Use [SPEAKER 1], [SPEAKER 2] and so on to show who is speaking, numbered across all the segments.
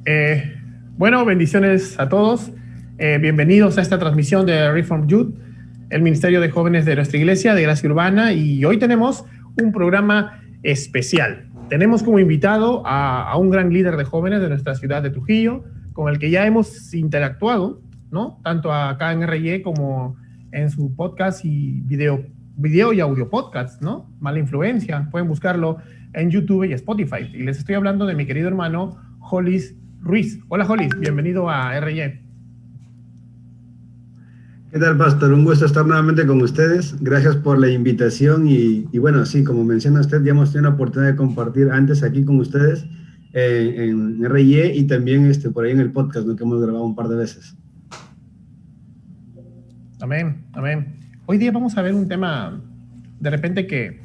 [SPEAKER 1] Eh, bueno, bendiciones a todos. Bienvenidos a esta transmisión de Reform Youth, el Ministerio de Jóvenes de nuestra Iglesia de Gracia Urbana. Y hoy tenemos un programa especial. Tenemos como invitado a un gran líder de jóvenes de nuestra ciudad de Trujillo, con el que ya hemos interactuado, ¿no? Tanto acá en RY como en su podcast y video y audio podcast, ¿no? Mala Influencia. Pueden buscarlo en YouTube y Spotify. Y les estoy hablando de mi querido hermano Hollis Ruiz. Hola, Hollis, bienvenido a RY.
[SPEAKER 2] ¿Qué tal, Pastor? Un gusto estar nuevamente con ustedes. Gracias por la invitación y bueno, sí, como menciona usted, ya hemos tenido la oportunidad de compartir antes aquí con ustedes en RY y también por ahí en el podcast, ¿no? Que hemos grabado un par de veces.
[SPEAKER 1] Amén, amén. Hoy día vamos a ver un tema de repente que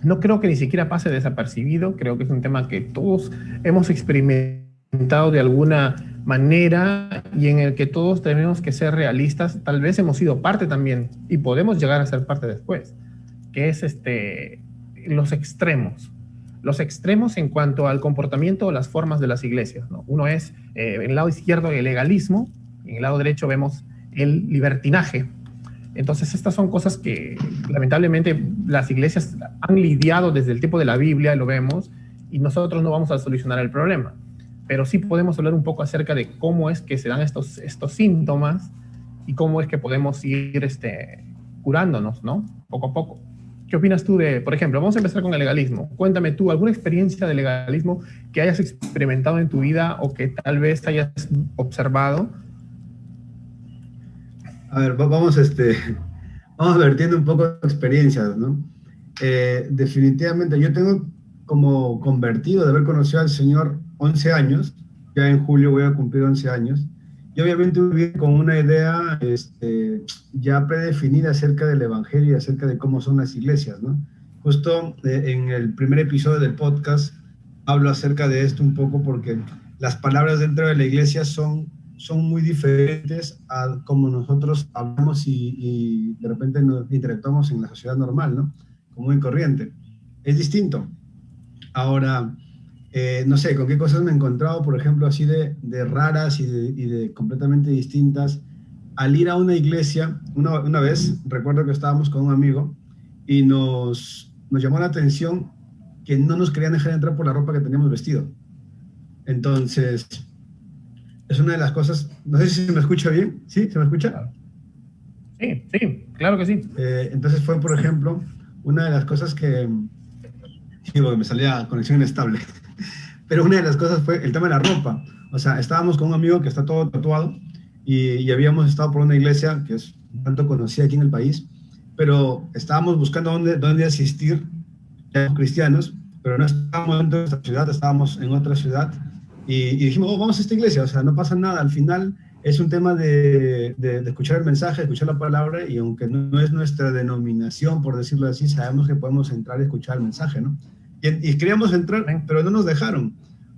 [SPEAKER 1] no creo que ni siquiera pase desapercibido. Creo que es un tema que todos hemos experimentado de alguna manera y en el que todos tenemos que ser realistas. Tal vez hemos sido parte también y podemos llegar a ser parte después, que es los extremos. Los extremos en cuanto al comportamiento o las formas de las iglesias, ¿no? Uno es, en el lado izquierdo, el legalismo, y en el lado derecho vemos el libertinaje. Entonces, estas son cosas que lamentablemente las iglesias han lidiado desde el tiempo de la Biblia, lo vemos, y nosotros no vamos a solucionar el problema. Pero sí podemos hablar un poco acerca de cómo es que se dan estos síntomas y cómo es que podemos ir curándonos, ¿no? Poco a poco. ¿Qué opinas tú de, por ejemplo, vamos a empezar con el legalismo? Cuéntame tú, ¿alguna experiencia de legalismo que hayas experimentado en tu vida o que tal vez hayas observado?
[SPEAKER 2] A ver, vamos vertiendo un poco de experiencias, ¿no? Definitivamente, yo tengo como convertido de haber conocido al Señor 11 años, ya en julio voy a cumplir 11 años, y obviamente viví con una idea ya predefinida acerca del Evangelio y acerca de cómo son las iglesias, ¿no? Justo en el primer episodio del podcast hablo acerca de esto un poco porque las palabras dentro de la iglesia son muy diferentes a como nosotros hablamos y de repente nos interactuamos en la sociedad normal, ¿no? Común y corriente. Es distinto. Ahora, no sé, con qué cosas me he encontrado, por ejemplo, así de raras y de completamente distintas. Al ir a una iglesia, una vez, recuerdo que estábamos con un amigo y nos llamó la atención que no nos querían dejar entrar por la ropa que teníamos vestido. Entonces, es una de las cosas, no sé si se me escucha bien, ¿sí? ¿Se me escucha?
[SPEAKER 1] Sí, claro que sí.
[SPEAKER 2] Entonces fue, por ejemplo, una de las cosas que, sí, porque me salía conexión inestable, pero una de las cosas fue el tema de la ropa. O sea, estábamos con un amigo que está todo tatuado y habíamos estado por una iglesia que es tanto conocida aquí en el país, pero estábamos buscando dónde asistir, éramos cristianos, pero no estábamos dentro de nuestra ciudad, estábamos en otra ciudad. Y dijimos, vamos a esta iglesia, o sea, no pasa nada. Al final es un tema de escuchar el mensaje, escuchar la palabra, y aunque no es nuestra denominación, por decirlo así, sabemos que podemos entrar y escuchar el mensaje, ¿no? Y queríamos entrar, pero no nos dejaron,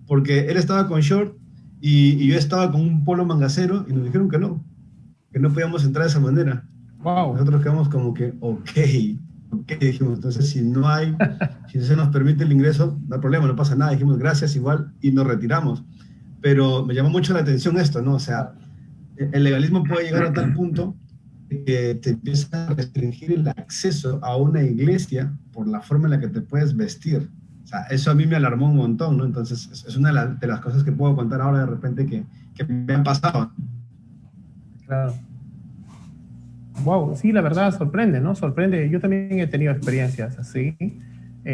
[SPEAKER 2] porque él estaba con short y yo estaba con un polo mangacero, y nos dijeron que no podíamos entrar de esa manera.
[SPEAKER 1] Wow.
[SPEAKER 2] Nosotros quedamos como que, ok, dijimos, entonces si no se nos permite el ingreso, no hay problema, no pasa nada, dijimos gracias igual y nos retiramos. Pero me llamó mucho la atención esto, ¿no? O sea, el legalismo puede llegar a tal punto que te empieza a restringir el acceso a una iglesia por la forma en la que te puedes vestir. O sea, eso a mí me alarmó un montón, ¿no? Entonces, es una de las cosas que puedo contar ahora de repente que me han pasado.
[SPEAKER 1] Claro. Wow, sí, la verdad sorprende, ¿no? Sorprende. Yo también he tenido experiencias así.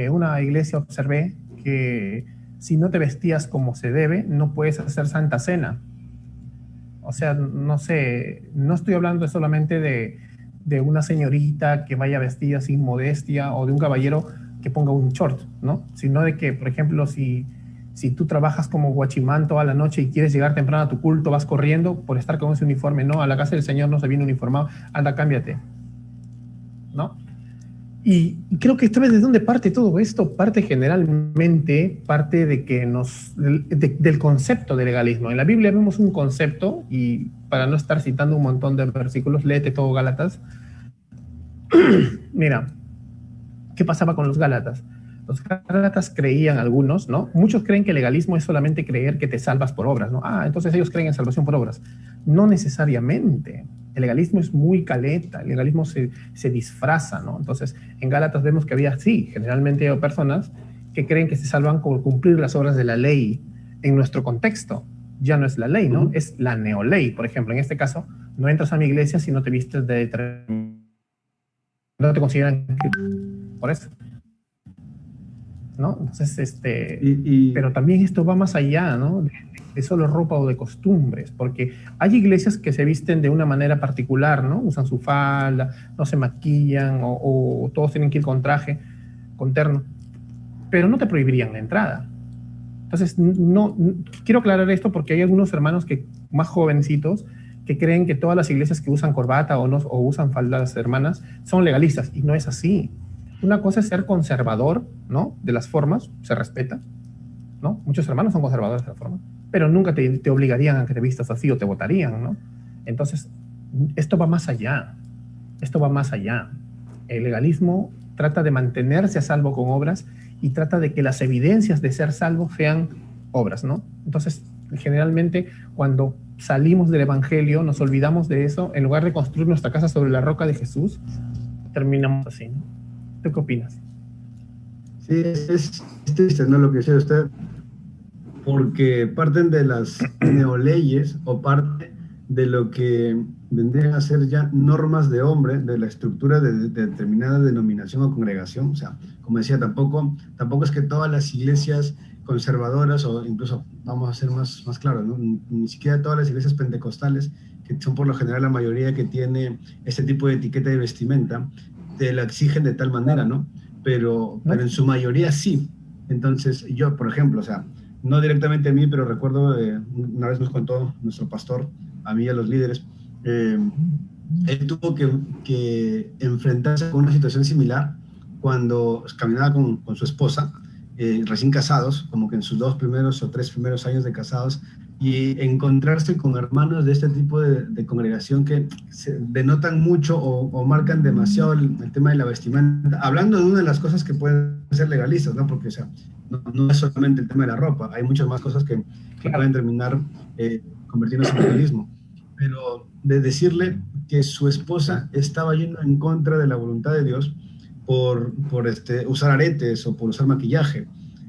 [SPEAKER 1] Una iglesia observé que si no te vestías como se debe, no puedes hacer Santa Cena. O sea, no sé, no estoy hablando solamente de una señorita que vaya vestida sin modestia o de un caballero que ponga un short, ¿no? Sino de que, por ejemplo, si tú trabajas como guachimán toda la noche y quieres llegar temprano a tu culto, vas corriendo por estar con ese uniforme. No, a la casa del Señor no se viene uniformado. Anda, cámbiate, ¿no? Y creo que esta vez, ¿de dónde parte todo esto? Parte de que del concepto de legalismo. En la Biblia vemos un concepto, y para no estar citando un montón de versículos, léete todo Gálatas. Mira, ¿qué pasaba con los Gálatas? Los gálatas creían, algunos, ¿no? Muchos creen que el legalismo es solamente creer que te salvas por obras, ¿no? Entonces ellos creen en salvación por obras. No necesariamente. El legalismo es muy caleta, el legalismo se disfraza, ¿no? Entonces, en Gálatas vemos que había, sí, generalmente personas que creen que se salvan por cumplir las obras de la ley. En nuestro contexto, ya no es la ley, ¿no? Es la neoley. Por ejemplo, en este caso, no entras a mi iglesia si no te vistes de... No te consideran por eso, ¿no? Entonces, pero también esto va más allá, ¿no? De solo ropa o de costumbres, porque hay iglesias que se visten de una manera particular, ¿no? Usan su falda, no se maquillan, o todos tienen que ir con traje, con terno, pero no te prohibirían la entrada. Entonces, quiero aclarar esto porque hay algunos hermanos más jovencitos que creen que todas las iglesias que usan corbata o usan faldas hermanas son legalistas, y no es así. Una cosa es ser conservador, ¿no? De las formas, se respeta, ¿no? Muchos hermanos son conservadores de la forma, pero nunca te obligarían a que te vistas así o te votarían, ¿no? Entonces, esto va más allá. Esto va más allá. El legalismo trata de mantenerse a salvo con obras y trata de que las evidencias de ser salvo sean obras, ¿no? Entonces, generalmente, cuando salimos del evangelio, nos olvidamos de eso, en lugar de construir nuestra casa sobre la roca de Jesús, terminamos así, ¿no? ¿Tú qué opinas?
[SPEAKER 2] Sí, es triste, ¿no? Lo que decía usted, porque parten de las neoleyes o parte de lo que vendrían a ser ya normas de hombre, de la estructura de determinada denominación o congregación. O sea, como decía, tampoco es que todas las iglesias conservadoras, o incluso, vamos a ser más claros, ¿no? Ni siquiera todas las iglesias pentecostales, que son por lo general la mayoría que tiene este tipo de etiqueta de vestimenta, te la exigen de tal manera, ¿no? Pero en su mayoría sí. Entonces, yo, por ejemplo, o sea, no directamente a mí, pero recuerdo, una vez nos contó nuestro pastor, a mí y a los líderes, él tuvo que enfrentarse con una situación similar cuando caminaba con su esposa, recién casados, como que en sus 2 primeros o 3 primeros años de casados, y encontrarse con hermanos de este tipo de congregación que se denotan mucho o marcan demasiado el tema de la vestimenta, hablando de una de las cosas que pueden ser legalistas, ¿no? Porque, o sea, no es solamente el tema de la ropa, hay muchas más cosas que pueden terminar convirtiéndose en legalismo. Pero de decirle que su esposa estaba yendo en contra de la voluntad de Dios por usar aretes o por usar maquillaje.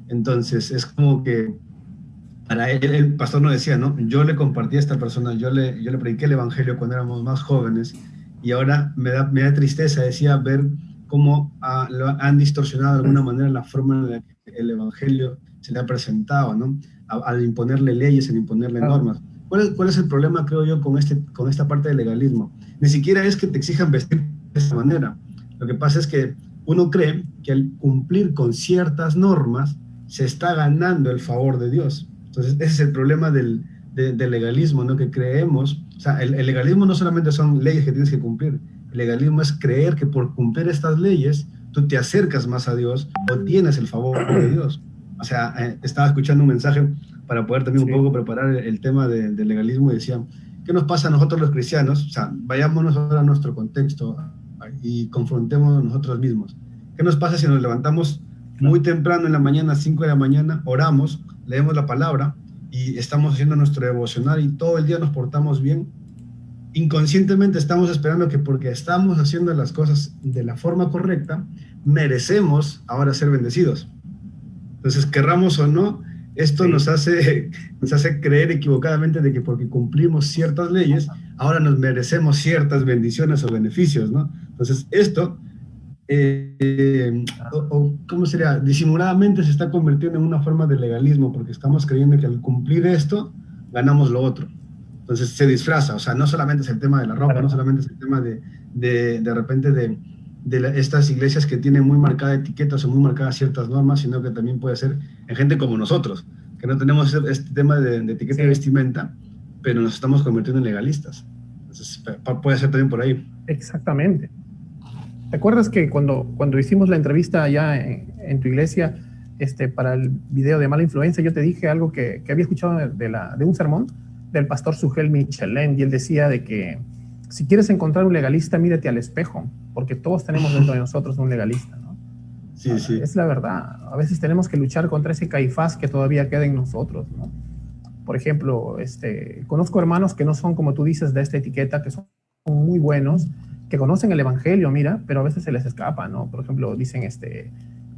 [SPEAKER 2] Entonces, es como que para él, el pastor no decía, ¿no? Yo le compartí a esta persona, yo le prediqué el evangelio cuando éramos más jóvenes, y ahora me da tristeza, decía, ver cómo han distorsionado de alguna manera la forma en la que el evangelio se le ha presentado, ¿no? Al imponerle leyes, al imponerle normas. ¿Cuál es el problema, creo yo, con esta parte del legalismo? Ni siquiera es que te exijan vestir de esa manera. Lo que pasa es que uno cree que al cumplir con ciertas normas se está ganando el favor de Dios. Entonces, ese es el problema del legalismo, ¿no? Que creemos, o sea, el legalismo no solamente son leyes que tienes que cumplir, el legalismo es creer que por cumplir estas leyes tú te acercas más a Dios o tienes el favor de Dios. O sea, estaba escuchando un mensaje para poder también un poco preparar el tema del legalismo, y decía, ¿qué nos pasa a nosotros los cristianos? O sea, vayámonos ahora a nuestro contexto y confrontemos nosotros mismos. ¿Qué nos pasa si nos levantamos muy temprano en la mañana, 5 de la mañana, oramos, leemos la palabra y estamos haciendo nuestro devocional y todo el día nos portamos bien? Inconscientemente estamos esperando que porque estamos haciendo las cosas de la forma correcta, merecemos ahora ser bendecidos. Entonces, querramos o no, esto nos hace creer equivocadamente de que porque cumplimos ciertas leyes, ahora nos merecemos ciertas bendiciones o beneficios, ¿no? Entonces, esto, ¿cómo sería? Disimuladamente se está convirtiendo en una forma de legalismo, porque estamos creyendo que al cumplir esto, ganamos lo otro. Entonces, se disfraza, o sea, no solamente es el tema de la ropa, no solamente es el tema de repente de estas iglesias que tienen muy marcada etiquetas o muy marcadas ciertas normas, sino que también puede ser en gente como nosotros, que no tenemos este tema de etiqueta de vestimenta, pero nos estamos convirtiendo en legalistas. Entonces, puede ser también por ahí.
[SPEAKER 1] Exactamente. ¿Te acuerdas que cuando hicimos la entrevista allá en tu iglesia, para el video de Mala Influencia, yo te dije algo que había escuchado de un sermón del pastor Sugel Michelén, y él decía de que si quieres encontrar un legalista, mírate al espejo, porque todos tenemos dentro de nosotros un legalista, ¿no?
[SPEAKER 2] Sí, sí.
[SPEAKER 1] Es la verdad. A veces tenemos que luchar contra ese Caifás que todavía queda en nosotros, ¿no? Por ejemplo, conozco hermanos que no son, como tú dices, de esta etiqueta, que son muy buenos, que conocen el Evangelio, mira, pero a veces se les escapa, ¿no? Por ejemplo, dicen,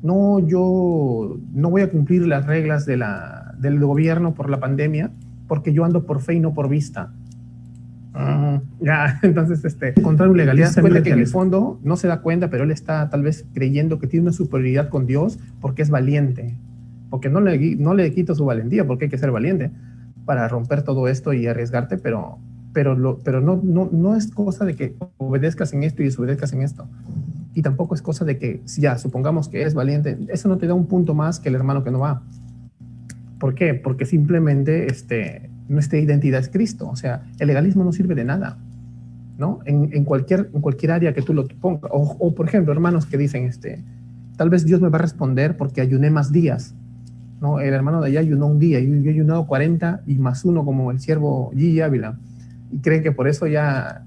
[SPEAKER 1] no, yo no voy a cumplir las reglas del gobierno por la pandemia, porque yo ando por fe y no por vista. Ya, entonces, encontrar un legalista se cuenta que en el fondo no se da cuenta, pero él está tal vez creyendo que tiene una superioridad con Dios porque es valiente, porque no le quito su valentía, porque hay que ser valiente para romper todo esto y arriesgarte, pero no es cosa de que obedezcas en esto y desobedezcas en esto. Y tampoco es cosa de que, si ya supongamos que eres valiente, eso no te da un punto más que el hermano que no va. ¿Por qué? Porque simplemente nuestra identidad es Cristo. O sea, el legalismo no sirve de nada, ¿no? En cualquier área que tú lo pongas. O, por ejemplo, hermanos que dicen, tal vez Dios me va a responder porque ayuné más días, ¿no? El hermano de allá ayunó un día, yo he ayunado 40 y más uno como el siervo Gigi Ávila. Y creen que por eso ya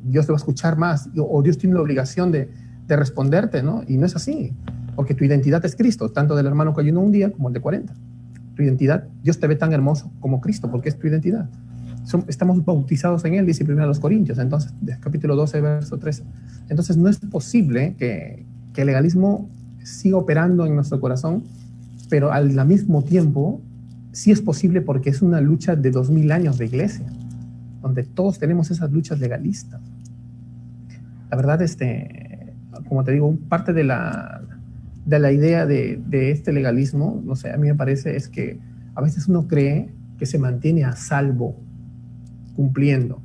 [SPEAKER 1] Dios te va a escuchar más, o Dios tiene la obligación de responderte, ¿no? Y no es así, porque tu identidad es Cristo, tanto del hermano que ayunó un día como el de 40. Tu identidad, Dios te ve tan hermoso como Cristo, porque es tu identidad. Estamos bautizados en Él, dice 1 Corintios, entonces, capítulo 12, verso 13. Entonces, no es posible que el legalismo siga operando en nuestro corazón, pero al mismo tiempo, sí es posible porque es una lucha de 2000 años de iglesia, donde todos tenemos esas luchas legalistas. La verdad, como te digo, parte de la idea de este legalismo, no sé, a mí me parece es que a veces uno cree que se mantiene a salvo cumpliendo.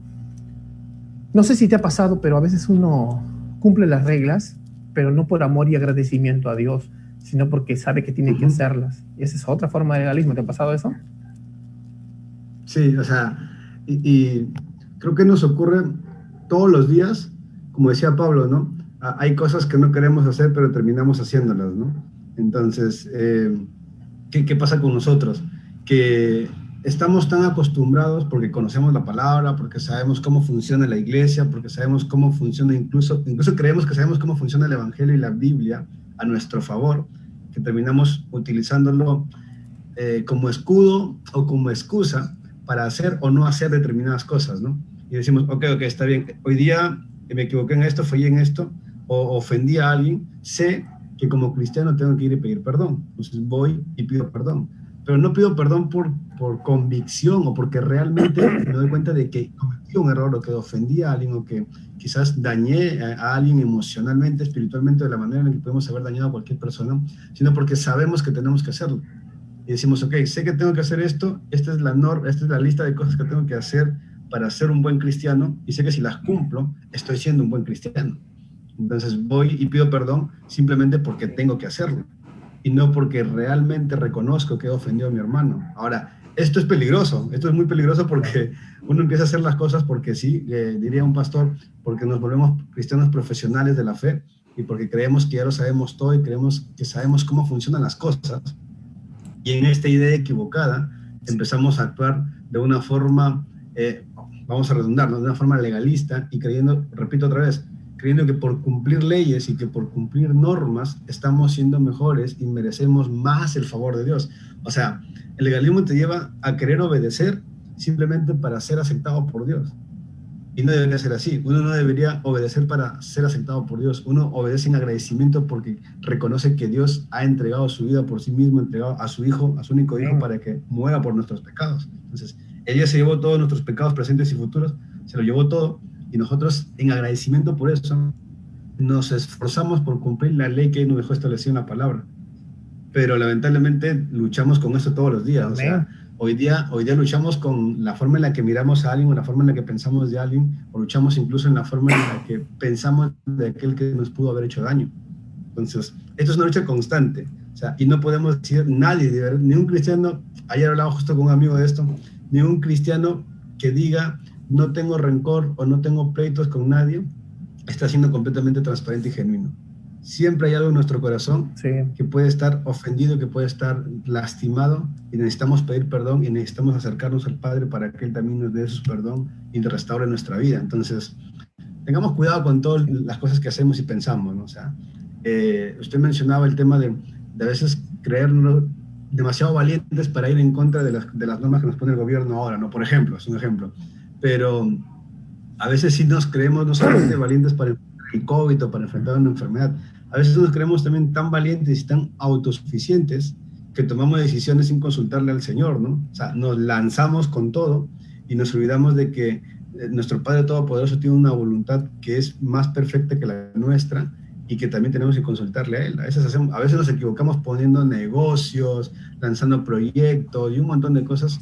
[SPEAKER 1] No sé si te ha pasado, pero a veces uno cumple las reglas, pero no por amor y agradecimiento a Dios, sino porque sabe que tiene que hacerlas. Y esa es otra forma de legalismo. ¿Te ha pasado eso?
[SPEAKER 2] Sí, o sea, y creo que nos ocurre todos los días, como decía Pablo, ¿no? Hay cosas que no queremos hacer, pero terminamos haciéndolas, ¿no? Entonces, ¿qué pasa con nosotros? Que estamos tan acostumbrados porque conocemos la palabra, porque sabemos cómo funciona la iglesia, porque sabemos cómo funciona, incluso creemos que sabemos cómo funciona el Evangelio y la Biblia a nuestro favor, que terminamos utilizándolo como escudo o como excusa para hacer o no hacer determinadas cosas, ¿no? Y decimos, ok, está bien, hoy día me equivoqué en esto, fallé en esto, o ofendí a alguien, sé que como cristiano tengo que ir y pedir perdón, entonces voy y pido perdón, pero no pido perdón por convicción o porque realmente me doy cuenta de que cometí un error o que ofendí a alguien o que quizás dañé a alguien emocionalmente, espiritualmente, de la manera en la que podemos haber dañado a cualquier persona, sino porque sabemos que tenemos que hacerlo. Y decimos, ok, sé que tengo que hacer esto, esta es la lista de cosas que tengo que hacer para ser un buen cristiano, y sé que si las cumplo, estoy siendo un buen cristiano. Entonces voy y pido perdón simplemente porque tengo que hacerlo, y no porque realmente reconozco que he ofendido a mi hermano. Ahora, esto es muy peligroso porque uno empieza a hacer las cosas porque sí, diría un pastor, porque nos volvemos cristianos profesionales de la fe, y porque creemos que ya lo sabemos todo y creemos que sabemos cómo funcionan las cosas. Y en esta idea equivocada empezamos a actuar de una forma, vamos a redundar, ¿no? De una forma legalista, y creyendo, repito otra vez, creyendo que por cumplir leyes y que por cumplir normas estamos siendo mejores y merecemos más el favor de Dios. O sea, el legalismo te lleva a querer obedecer simplemente para ser aceptado por Dios. Y no debería ser así. Uno no debería obedecer para ser aceptado por Dios. Uno obedece en agradecimiento porque reconoce que Dios ha entregado su vida por sí mismo, entregado a su Hijo, a su único Hijo, para que muera por nuestros pecados. Entonces, Él ya se llevó todos nuestros pecados presentes y futuros, se lo llevó todo, y nosotros, en agradecimiento por eso, nos esforzamos por cumplir la ley que Él nos dejó establecida en la palabra. Pero lamentablemente luchamos con eso todos los días. Amén. O sea, hoy día luchamos con la forma en la que miramos a alguien, o la forma en la que pensamos de alguien, o luchamos incluso en la forma en la que pensamos de aquel que nos pudo haber hecho daño. Entonces, esto es una lucha constante. O sea, y no podemos decir nadie, ni un cristiano, ayer hablaba justo con un amigo de esto, ni un cristiano que diga no tengo rencor o no tengo pleitos con nadie, está siendo completamente transparente y genuino. Siempre hay algo en nuestro corazón que puede estar ofendido, que puede estar lastimado, y necesitamos pedir perdón y necesitamos acercarnos al Padre para que Él también nos dé su perdón y restaure nuestra vida. Entonces, tengamos cuidado con todas las cosas que hacemos y pensamos, ¿no? O sea, Usted mencionaba el tema de a veces creernos demasiado valientes para ir en contra de las normas que nos pone el gobierno ahora, ¿no? Por ejemplo, es un ejemplo. Pero a veces sí nos creemos no solamente valientes para el COVID o para enfrentar una enfermedad, a veces nos creemos también tan valientes y tan autosuficientes que tomamos decisiones sin consultarle al Señor, ¿no? O sea, nos lanzamos con todo y nos olvidamos de que nuestro Padre Todopoderoso tiene una voluntad que es más perfecta que la nuestra y que también tenemos que consultarle a Él. A veces nos equivocamos poniendo negocios, lanzando proyectos y un montón de cosas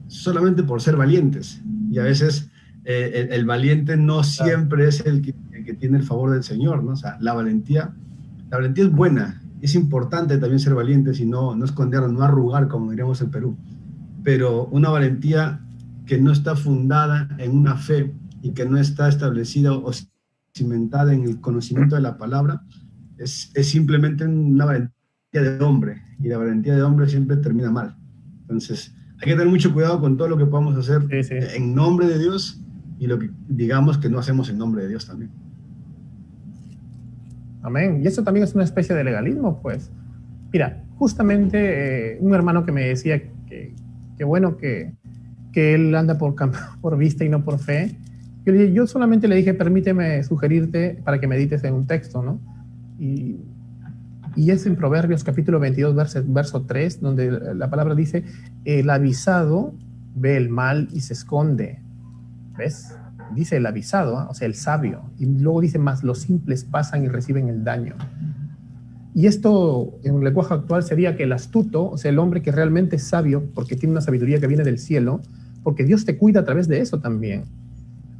[SPEAKER 2] solamente por ser valientes. Y a veces el valiente no siempre es el que tiene el favor del Señor, ¿no? O sea, la valentía es buena, es importante también ser valientes y no escondernos, no arrugar, como diríamos en Perú. Pero una valentía que no está fundada en una fe y que no está establecida o cimentada en el conocimiento de la palabra, es simplemente una valentía de hombre, y la valentía de hombre siempre termina mal. Entonces, hay que tener mucho cuidado con todo lo que podamos hacer en nombre de Dios y lo que digamos que no hacemos en nombre de Dios también.
[SPEAKER 1] Amén. Y eso también es una especie de legalismo, pues. Mira, justamente un hermano que me decía que bueno que él anda por vista y no por fe. Yo solamente le dije, permíteme sugerirte para que medites en un texto, ¿no? Y es en Proverbios capítulo 22, verso 3, donde la palabra dice, el avisado ve el mal y se esconde. ¿Ves? Dice el avisado, ¿eh? O sea, el sabio. Y luego dice, más los simples pasan y reciben el daño. Y esto, en el lenguaje actual, sería que el astuto, o sea, el hombre que realmente es sabio, porque tiene una sabiduría que viene del cielo, porque Dios te cuida a través de eso también.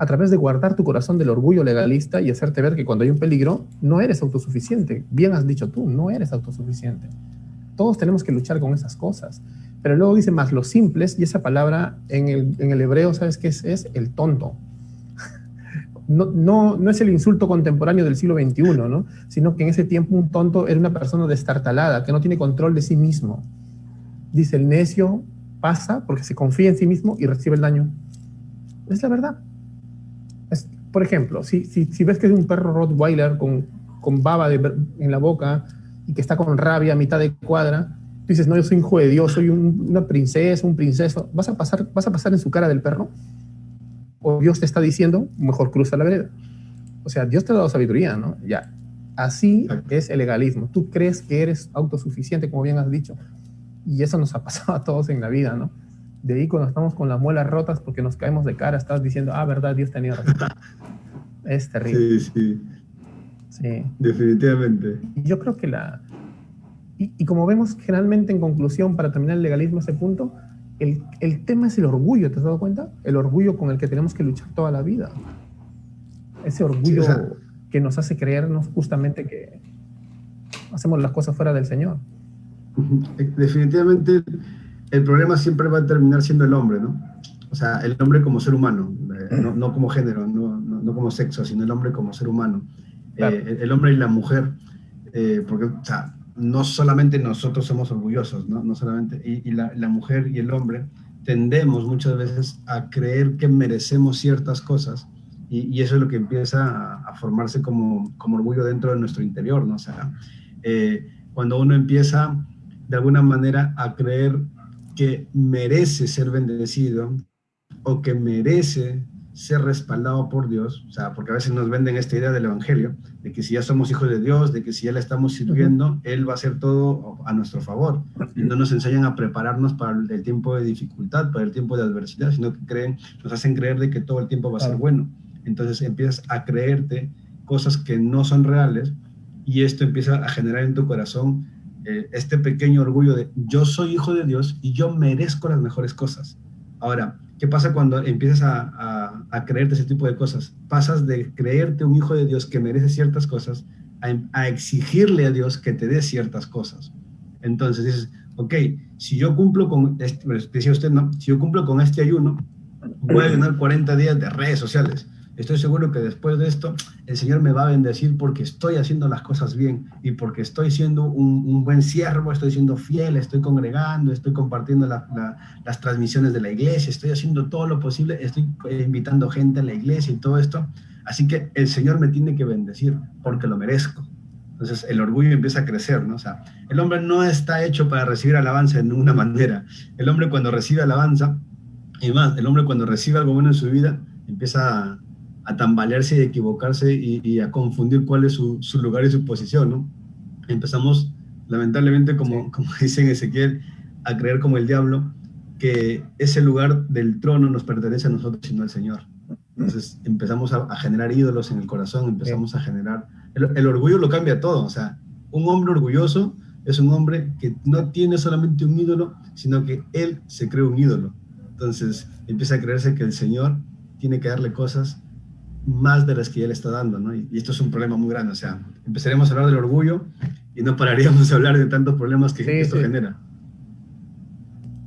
[SPEAKER 1] A través de guardar tu corazón del orgullo legalista y hacerte ver que cuando hay un peligro, no eres autosuficiente. Bien has dicho tú, no eres autosuficiente. Todos tenemos que luchar con esas cosas. Pero luego dice más los simples, y esa palabra en el hebreo, ¿sabes qué es? El tonto. No es el insulto contemporáneo del siglo XXI, ¿no? Sino que en ese tiempo un tonto era una persona destartalada, que no tiene control de sí mismo. Dice, el necio pasa porque se confía en sí mismo y recibe el daño. Es la verdad. Por ejemplo, si ves que es un perro Rottweiler con baba en la boca y que está con rabia a mitad de cuadra, tú dices, no, yo soy hijo de Dios, soy una princesa, un princeso. ¿Vas a pasar en su cara del perro? ¿O Dios te está diciendo, mejor cruza la vereda? O sea, Dios te ha dado sabiduría, ¿no? Ya. Así es el legalismo. Tú crees que eres autosuficiente, como bien has dicho. Y eso nos ha pasado a todos en la vida, ¿no? De ahí cuando estamos con las muelas rotas porque nos caemos de cara, estás diciendo, verdad, Dios tenía razón. Es terrible.
[SPEAKER 2] Sí. Definitivamente.
[SPEAKER 1] Y yo creo que y como vemos generalmente en conclusión, para terminar el legalismo a ese punto, el tema es el orgullo, ¿te has dado cuenta? El orgullo con el que tenemos que luchar toda la vida. Ese orgullo que nos hace creernos justamente que hacemos las cosas fuera del Señor.
[SPEAKER 2] Definitivamente el problema siempre va a terminar siendo el hombre, ¿no? O sea, el hombre como ser humano, no como género, no como sexo, sino el hombre como ser humano. Claro. El hombre y la mujer, porque, o sea, no solamente nosotros somos orgullosos, ¿no? No solamente, y la mujer y el hombre tendemos muchas veces a creer que merecemos ciertas cosas, y eso es lo que empieza a formarse como orgullo dentro de nuestro interior, ¿no? O sea, cuando uno empieza de alguna manera a creer que merece ser bendecido o que merece ser respaldado por Dios, o sea, porque a veces nos venden esta idea del evangelio, de que si ya somos hijos de Dios, de que si ya le estamos sirviendo, Él va a hacer todo a nuestro favor, y no nos enseñan a prepararnos para el tiempo de dificultad, para el tiempo de adversidad, sino que nos hacen creer de que todo el tiempo va a ser bueno. Entonces empiezas a creerte cosas que no son reales, y esto empieza a generar en tu corazón este pequeño orgullo de yo soy hijo de Dios y yo merezco las mejores cosas. Ahora, ¿qué pasa cuando empiezas a creerte ese tipo de cosas? Pasas de creerte un hijo de Dios que merece ciertas cosas a exigirle a Dios que te dé ciertas cosas. Entonces dices, ok, si yo cumplo con decía usted, ¿no? Si yo cumplo con este ayuno, voy a ayunar 40 días de redes sociales. Estoy seguro que después de esto el Señor me va a bendecir porque estoy haciendo las cosas bien y porque estoy siendo un buen siervo, estoy siendo fiel, estoy congregando, estoy compartiendo las transmisiones de la iglesia, estoy haciendo todo lo posible, estoy invitando gente a la iglesia y todo esto. Así que el Señor me tiene que bendecir porque lo merezco. Entonces el orgullo empieza a crecer, ¿no? O sea, el hombre no está hecho para recibir alabanza de ninguna manera. El hombre cuando recibe alabanza, y más, el hombre cuando recibe algo bueno en su vida, empieza a tambalearse y a equivocarse y a confundir cuál es su lugar y su posición, ¿no? Empezamos, lamentablemente,
[SPEAKER 1] Sí,
[SPEAKER 2] como dice en Ezequiel, a creer como el diablo, que ese lugar del trono nos pertenece a nosotros y no al Señor. Entonces empezamos a generar ídolos en el corazón,
[SPEAKER 1] sí,
[SPEAKER 2] empezamos a generar... El orgullo lo cambia todo, o sea, un hombre orgulloso es un hombre que no tiene solamente un ídolo, sino que él se cree un ídolo. Entonces empieza a creerse que el Señor tiene que darle cosas más de las que él está dando, ¿no? Y esto es un problema muy grande, o sea, empezaremos a hablar del orgullo y no pararíamos de hablar de tantos problemas que
[SPEAKER 1] sí,
[SPEAKER 2] esto
[SPEAKER 1] sí.
[SPEAKER 2] genera.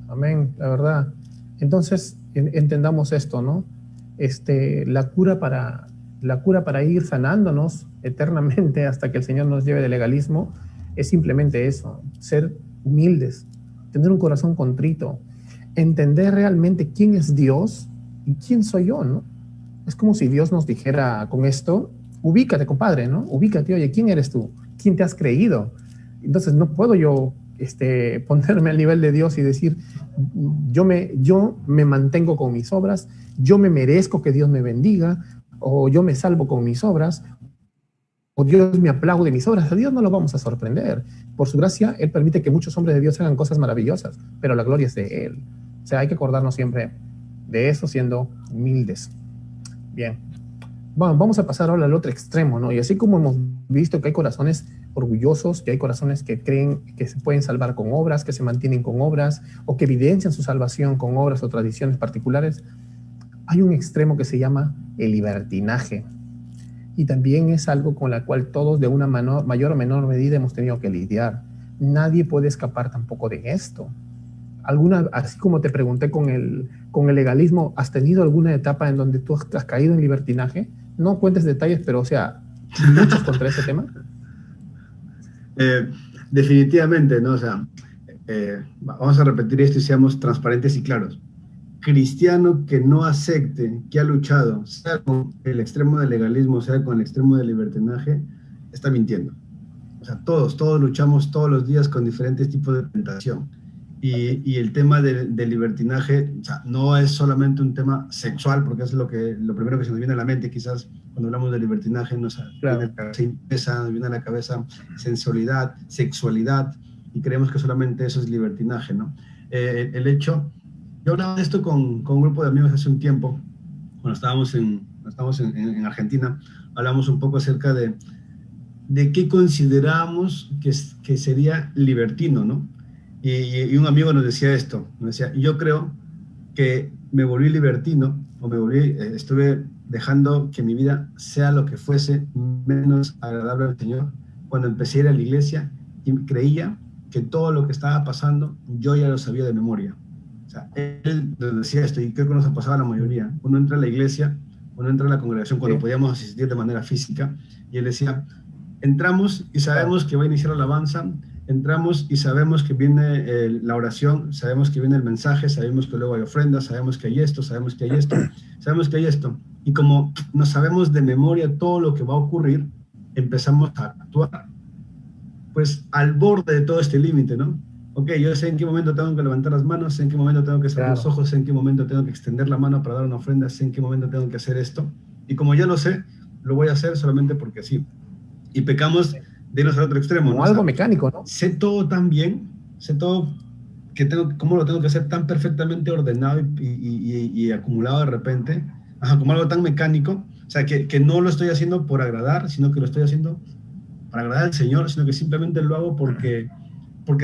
[SPEAKER 1] Amén, la verdad. Entonces, entendamos esto, ¿no? La cura para ir sanándonos eternamente hasta que el Señor nos lleve del legalismo es simplemente eso, ser humildes, tener un corazón contrito, entender realmente quién es Dios y quién soy yo, ¿no? Es como si Dios nos dijera con esto, ubícate, compadre, ¿no? Ubícate, oye, ¿quién eres tú? ¿Quién te has creído? Entonces no puedo yo ponerme al nivel de Dios y decir, yo me mantengo con mis obras, yo me merezco que Dios me bendiga, o yo me salvo con mis obras, o Dios me aplaude mis obras. A Dios no lo vamos a sorprender. Por su gracia, Él permite que muchos hombres de Dios hagan cosas maravillosas, pero la gloria es de Él. O sea, hay que acordarnos siempre de eso siendo humildes. Bien. Bueno, vamos a pasar ahora al otro extremo, ¿no? Y así como hemos visto que hay corazones orgullosos, que hay corazones que creen que se pueden salvar con obras, que se mantienen con obras, o que evidencian su salvación con obras o tradiciones particulares, hay un extremo que se llama el libertinaje. Y también es algo con la cual todos de una mayor o menor medida hemos tenido que lidiar. Nadie puede escapar tampoco de esto. Así como te pregunté con el legalismo, ¿has tenido alguna etapa en donde tú has caído en libertinaje? No cuentes detalles, pero o sea, ¿luchas contra ese tema?
[SPEAKER 2] Eh, Definitivamente, ¿no? O sea, vamos a repetir esto y seamos transparentes y claros. Cristiano que no acepte que ha luchado, sea con el extremo del legalismo, sea con el extremo del libertinaje, está mintiendo. O sea, todos luchamos todos los días con diferentes tipos de tentación.
[SPEAKER 1] Okay.
[SPEAKER 2] Y el tema del libertinaje, o sea, no es solamente un tema sexual, porque es lo primero que se nos viene a la mente, quizás cuando hablamos de libertinaje, nos viene a
[SPEAKER 1] Claro.
[SPEAKER 2] la cabeza impureza, nos viene a la cabeza sensualidad, sexualidad, y creemos que solamente eso es libertinaje, ¿no? El hecho, yo hablaba de esto con un grupo de amigos hace un tiempo, cuando estábamos en Argentina, hablamos un poco acerca de qué consideramos que sería libertino, ¿no? Y un amigo nos decía esto, nos decía, yo creo que me volví libertino, o estuve dejando que mi vida sea lo que fuese menos agradable al Señor, cuando empecé a ir a la iglesia y creía que todo lo que estaba pasando yo ya lo sabía de memoria. O sea, él nos decía esto, y creo que nos ha pasado a la mayoría. Uno entra a la iglesia, uno entra a la congregación cuando
[SPEAKER 1] Sí,
[SPEAKER 2] podíamos asistir de manera física, y él decía, entramos y
[SPEAKER 1] claro.
[SPEAKER 2] sabemos que va a iniciar la alabanza, entramos y sabemos que viene la oración, sabemos que viene el mensaje, sabemos que luego hay ofrendas, sabemos que hay esto, sabemos que hay esto, sabemos que hay esto. Y como nos sabemos de memoria todo lo que va a ocurrir, empezamos a actuar pues al borde de todo este límite, ¿no? Ok, yo sé en qué momento tengo que levantar las manos, sé en qué momento tengo que cerrar los
[SPEAKER 1] Claro.
[SPEAKER 2] ojos, sé en qué momento tengo que extender la mano para dar una ofrenda, sé en qué momento tengo que hacer esto. Y como ya lo sé, lo voy a hacer solamente porque sí. Y pecamos
[SPEAKER 1] Sí.
[SPEAKER 2] de irnos al otro extremo, ¿no?
[SPEAKER 1] Como
[SPEAKER 2] O
[SPEAKER 1] algo
[SPEAKER 2] sea,
[SPEAKER 1] mecánico, ¿no?
[SPEAKER 2] sé todo tan bien, sé todo cómo lo tengo que hacer tan perfectamente ordenado y acumulado de repente, ajá, como algo tan mecánico, o sea, que no lo estoy haciendo por agradar, sino que lo estoy haciendo para agradar al Señor, sino que simplemente lo hago porque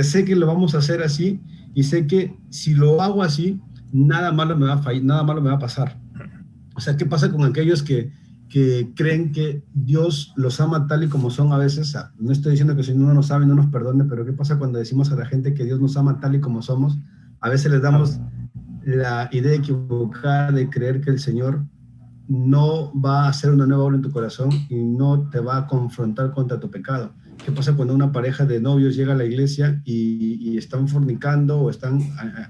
[SPEAKER 2] sé que lo vamos a hacer así y sé que si lo hago así, nada malo me va a fallar, nada malo me va a pasar. O sea, ¿qué pasa con aquellos que creen que Dios los ama tal y como son a veces? No estoy diciendo que si uno no nos sabe, no nos perdone, pero ¿qué pasa cuando decimos a la gente que Dios nos ama tal y como somos? A veces les
[SPEAKER 1] Claro.
[SPEAKER 2] damos la idea equivocada de creer que el Señor no va a hacer una nueva obra en tu corazón y no te va a confrontar contra tu pecado. ¿Qué pasa cuando una pareja de novios llega a la iglesia y están fornicando o están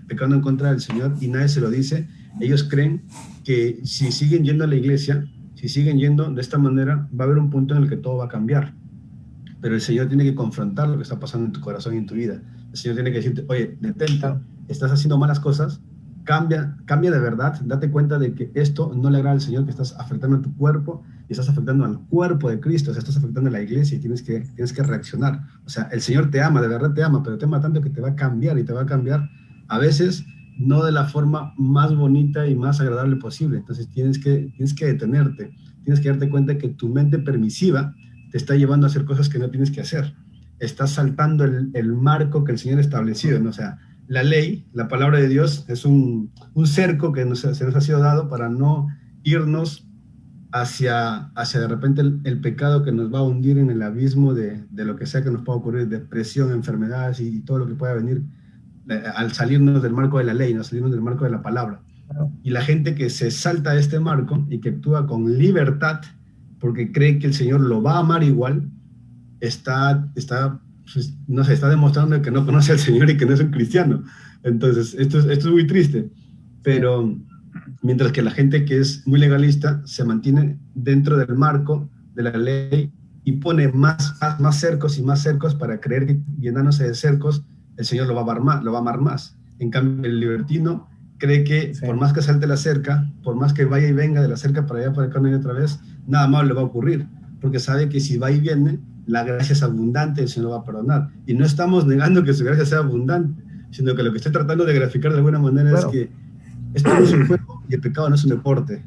[SPEAKER 2] pecando en contra del Señor y nadie se lo dice? Ellos creen que si siguen yendo a la iglesia, si siguen yendo de esta manera, va a haber un punto en el que todo va a cambiar. pero el Señor tiene que confrontar lo que está pasando en tu corazón y en tu vida. El Señor tiene que decirte, oye, detente,
[SPEAKER 1] Claro.
[SPEAKER 2] estás haciendo malas cosas, cambia de verdad, date cuenta de que esto no le agrada al Señor, que estás afectando a tu cuerpo y estás afectando al cuerpo de Cristo, o sea, estás afectando a la iglesia y tienes que reaccionar. O sea, el Señor te ama, de verdad te ama, pero te ama tanto que te va a cambiar y te va a cambiar a veces no de la forma más bonita y más agradable posible. Entonces tienes que detenerte, tienes que darte cuenta que tu mente permisiva te está llevando a hacer cosas que no tienes que hacer. Estás saltando el marco que el Señor ha establecido, ¿no? O sea, la ley, la palabra de Dios, es un cerco que se nos ha sido dado para no irnos hacia de repente el pecado que nos va a hundir en el abismo de lo que sea que nos pueda ocurrir, depresión, enfermedades y todo lo que pueda venir al salirnos del marco de la ley, no salirnos del marco de la palabra.
[SPEAKER 1] Claro.
[SPEAKER 2] Y la gente que se salta de este marco y que actúa con libertad porque cree que el Señor lo va a amar igual, pues, no sé, está demostrando que no conoce al Señor y que no es un cristiano. Entonces, esto es muy triste. Pero mientras que la gente que es muy legalista se mantiene dentro del marco de la ley y pone más cercos y más cercos para creer que llenándose de cercos el Señor lo va a amar más. En cambio, el libertino cree que
[SPEAKER 1] Sí.
[SPEAKER 2] por más que salte la cerca, por más que vaya y venga de la cerca para allá, para acá, una y otra vez, nada malo le va a ocurrir, porque sabe que si va y viene, la gracia es abundante, el Señor lo va a perdonar. Y no estamos negando que su gracia sea abundante, sino que lo que estoy tratando de graficar de alguna manera
[SPEAKER 1] Claro.
[SPEAKER 2] es que esto no es un juego y el pecado no es un deporte.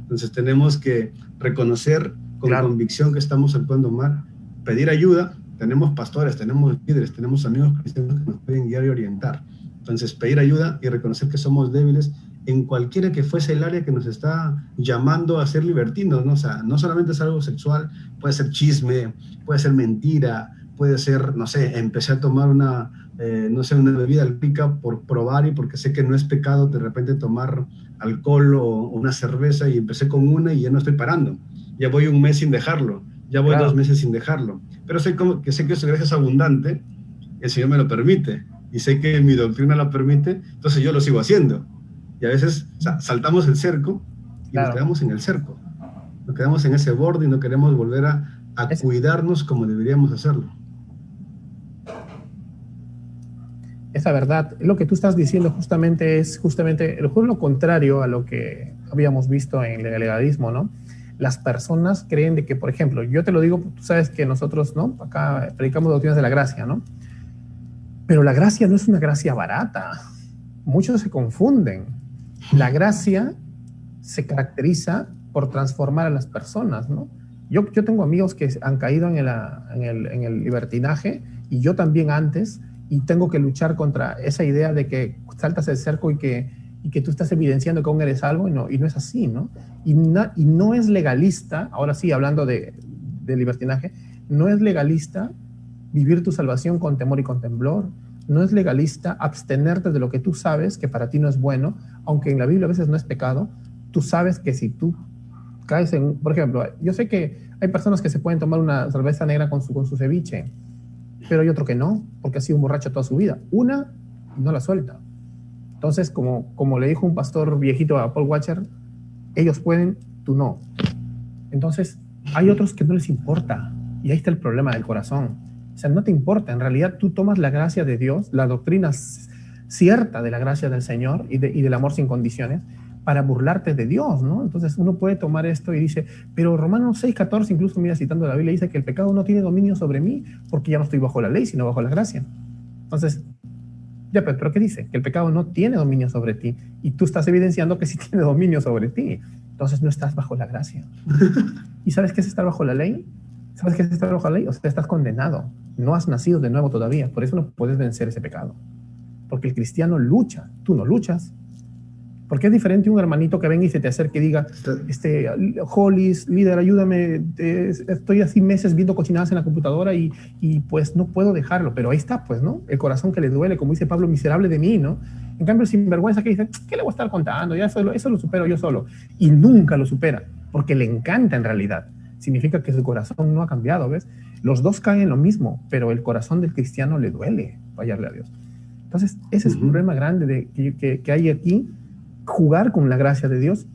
[SPEAKER 2] Entonces tenemos que reconocer con
[SPEAKER 1] Claro.
[SPEAKER 2] convicción que estamos actuando mal, pedir ayuda. Tenemos pastores, tenemos líderes, tenemos amigos cristianos que nos pueden guiar y orientar. Entonces pedir ayuda y reconocer que somos débiles en cualquiera que fuese el área que nos está llamando a ser libertinos, ¿no? O sea, no solamente es algo sexual, puede ser chisme, puede ser mentira, puede ser, no sé, empecé a tomar una bebida alcohólica por probar y porque sé que no es pecado de repente tomar alcohol o una cerveza y empecé con una y ya no estoy parando. Ya voy un mes sin dejarlo, ya voy
[SPEAKER 1] Claro.
[SPEAKER 2] 2 meses sin dejarlo. Pero sé que su gracia es abundante, el Señor me lo permite y sé que mi doctrina lo permite, entonces yo lo sigo haciendo. Y a veces saltamos el cerco y nos
[SPEAKER 1] Claro.
[SPEAKER 2] quedamos en el cerco. Nos quedamos en ese borde y no queremos volver a cuidarnos como deberíamos hacerlo.
[SPEAKER 1] Esa verdad, lo que tú estás diciendo justamente es lo contrario a lo que habíamos visto en el legalismo, ¿no? Las personas creen de que, por ejemplo, yo te lo digo, tú sabes que nosotros, ¿no? Acá predicamos doctrinas de la gracia, ¿no? Pero la gracia no es una gracia barata. Muchos se confunden. La gracia se caracteriza por transformar a las personas, ¿no? Yo tengo amigos que han caído en el libertinaje y yo también antes, y tengo que luchar contra esa idea de que saltas el cerco y que tú estás evidenciando que aún eres salvo y no es así, ¿no? Y no es legalista, ahora sí, hablando de libertinaje, no es legalista vivir tu salvación con temor y con temblor. No es legalista abstenerte de lo que tú sabes que para ti no es bueno, aunque en la Biblia a veces no es pecado. Tú sabes que si tú caes en, por ejemplo, yo sé que hay personas que se pueden tomar una cerveza negra con su ceviche, pero hay otro que no, porque ha sido un borracho toda su vida. Una, no la suelta. Entonces, como le dijo un pastor viejito a Paul Washer, ellos pueden, tú no. Entonces, hay otros que no les importa, y ahí está el problema del corazón. O sea, no te importa, en realidad tú tomas la gracia de Dios, la doctrina cierta de la gracia del Señor y del amor sin condiciones, para burlarte de Dios, ¿no? Entonces uno puede tomar esto y dice, pero Romanos 6:14, incluso mira, citando la Biblia, dice que el pecado no tiene dominio sobre mí porque ya no estoy bajo la ley, sino bajo la gracia. Entonces, ya, pero ¿qué dice? Que el pecado no tiene dominio sobre ti y tú estás evidenciando que sí tiene dominio sobre ti. Entonces no estás bajo la gracia. ¿Y sabes qué es estar bajo la ley? ¿Sabes qué es estar bajo la ley? O sea, estás condenado. No has nacido de nuevo todavía. Por eso no puedes vencer ese pecado. Porque el cristiano lucha. Tú no luchas. Porque es diferente un hermanito que venga y se te acerque y diga, Hollis, líder, ayúdame, estoy así meses viendo cochinadas en la computadora y pues no puedo dejarlo. Pero ahí está, pues, ¿no? El corazón que le duele, como dice Pablo, miserable de mí, ¿no? En cambio, el sinvergüenza que dice, ¿qué le voy a estar contando? Ya eso lo supero yo solo. Y nunca lo supera, porque le encanta en realidad. Significa que su corazón no ha cambiado, ¿ves? Los dos caen en lo mismo, pero el corazón del cristiano le duele fallarle a Dios. Entonces, ese es el problema grande que hay aquí, jugar con la gracia de Dios.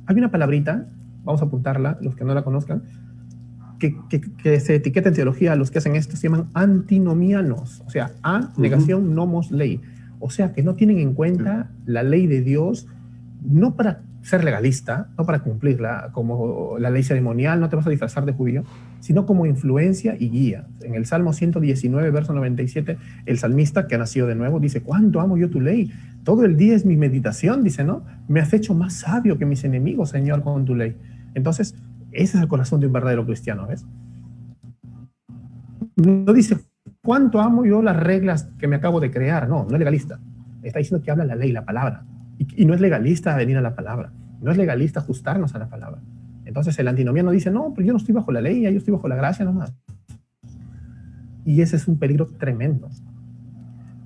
[SPEAKER 1] Hay una palabrita, vamos a apuntarla, los que no la conozcan, que se etiqueta en teología a los que hacen esto se llaman antinomianos, o sea, negación, nomos, ley. O sea, que no tienen en cuenta la ley de Dios, no para ser legalista, no para cumplirla, como la ley ceremonial, no te vas a disfrazar de judío, sino como influencia y guía. En el Salmo 119, verso 97, el salmista, que ha nacido de nuevo, dice: ¿cuánto amo yo tu ley? Todo el día es mi meditación, dice, ¿no? Me has hecho más sabio que mis enemigos, Señor, con tu ley. Entonces, ese es el corazón de un verdadero cristiano, ¿ves? No dice: ¿cuánto amo yo las reglas que me acabo de crear? No, no es legalista. Está diciendo que habla la ley, la palabra. Y no es legalista venir a la palabra. No es legalista ajustarnos a la palabra. Entonces el antinomiano dice: no, pero yo no estoy bajo la ley, yo estoy bajo la gracia nomás. Y ese es un peligro tremendo.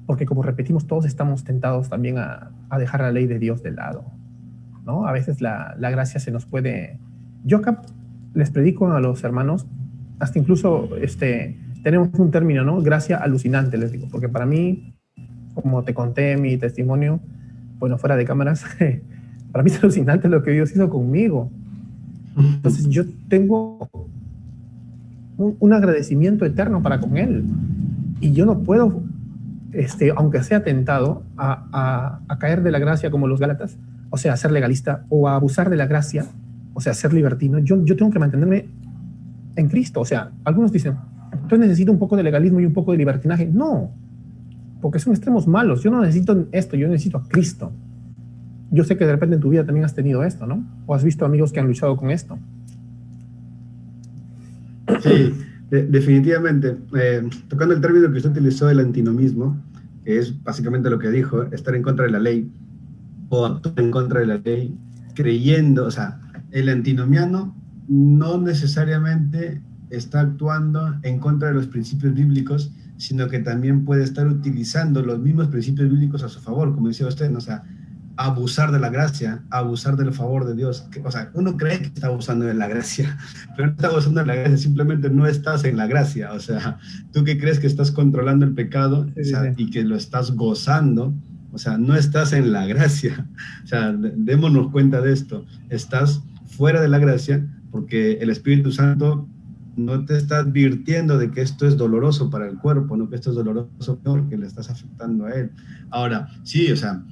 [SPEAKER 1] Porque, como repetimos, todos estamos tentados también a dejar la ley de Dios de lado, ¿no? A veces la gracia se nos puede... Yo acá les predico a los hermanos, hasta incluso tenemos un término, ¿no? Gracia alucinante, les digo, porque para mí, como te conté mi testimonio, bueno, fuera de cámaras, para mí es alucinante lo que Dios hizo conmigo. Entonces yo tengo un agradecimiento eterno para con Él. Y yo no puedo, aunque sea tentado, a caer de la gracia como los Gálatas, o sea, a ser legalista, o a abusar de la gracia, o sea, a ser libertino. Yo tengo que mantenerme en Cristo. O sea, algunos dicen: yo necesito un poco de legalismo y un poco de libertinaje. No, porque son extremos malos. Yo no necesito esto, yo necesito a Cristo. Yo sé que de repente en tu vida también has tenido esto, ¿no? O has visto amigos que han luchado con esto.
[SPEAKER 2] Sí, definitivamente. Tocando el término que usted utilizó, el antinomismo, que es básicamente lo que dijo, estar en contra de la ley o actuar en contra de la ley, creyendo, o sea, el antinomiano no necesariamente está actuando en contra de los principios bíblicos, sino que también puede estar utilizando los mismos principios bíblicos a su favor, como decía usted, ¿no? O sea, abusar de la gracia, abusar del favor de Dios. O sea, uno cree que está abusando de la gracia, pero no está abusando de la gracia, simplemente no estás en la gracia. O sea, tú que crees que estás controlando el pecado,
[SPEAKER 1] Sí,
[SPEAKER 2] o sea,
[SPEAKER 1] sí.
[SPEAKER 2] y que lo estás gozando, o sea, no estás en la gracia. O sea, démonos cuenta de esto. Estás fuera de la gracia porque el Espíritu Santo no te está advirtiendo de que esto es doloroso para el cuerpo, no que esto es doloroso porque le estás afectando a él. Ahora, sí, o sea,